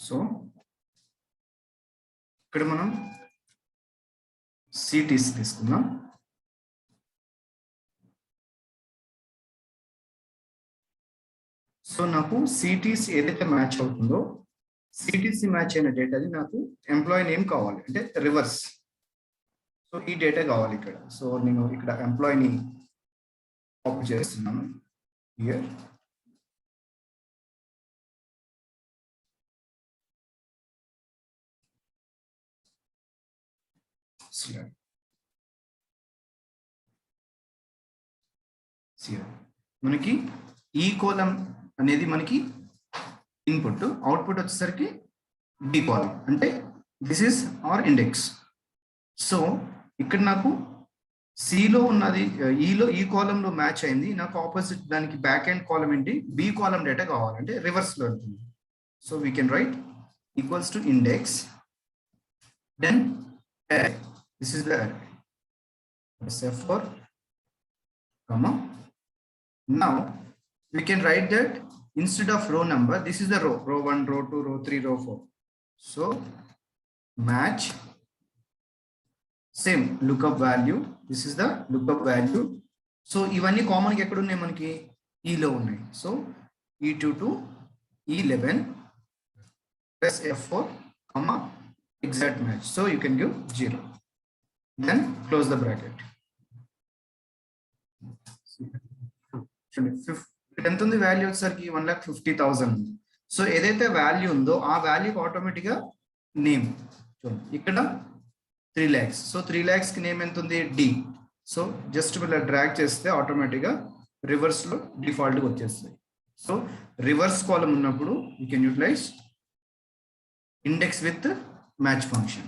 So ఇక్కడ మనం cities తీసుకుందాం. సో నాకు సిటీస్ ఏదైతే మ్యాచ్ అవుతుందో సిటీసీ మ్యాచ్ అయిన డేటాది నాకు ఎంప్లాయీ నేమ్ కావాలి, అంటే రివర్స్. సో ఈ డేటా కావాలి ఇక్కడ. సో నేను ఇక్కడ ఎంప్లాయీని కాపీ చేస్తున్నాను హియర్. మనకి ఈ కాలం అనేది మనకి ఇన్పుట్, అవుట్పుట్ వచ్చేసరికి డి కాలం, అంటే this is our index. So ఇక్కడ నాకు సిలో ఉన్నది ఈలో ఈ కాలంలో మ్యాచ్ అయింది, నాకు ఆపోజిట్ దానికి బ్యాక్ ఎండ్ కాలం ఏంటి బి కాలం డేటా కావాలంటే రివర్స్ లో వెళ్తుంది. So we can write equals to index then array. This is the array. F4 comma. Now we can write that instead of row number, this is the row 1, row 2, row 3, row 4. So match same lookup value. This is the lookup value. So ఇవన్నీ common గా ఎక్కడ ఉన్నాయి మనకి ఈ లో ఉన్నాయి. So E2 to E11 plus F4 comma exact match. So you can give 0. Then close the bracket. ఎంత ఉంది వాల్యూ వచ్చేసరికి 1,50,000. సో ఏదైతే వాల్యూ ఉందో ఆ వాల్యూకి ఆటోమేటిక్గా నేమ్ చూడండి ఇక్కడ 3 lakhs. సో 3 lakhs కి నేమ్ ఎంత ఉంది డి. సో జస్ట్ ఇలా డ్రాగ్ చేస్తే ఆటోమేటిక్గా రివర్స్ లో డిఫాల్ట్గా వచ్చేస్తాయి. సో రివర్స్ కాలం ఉన్నప్పుడు you can utilize index with match function.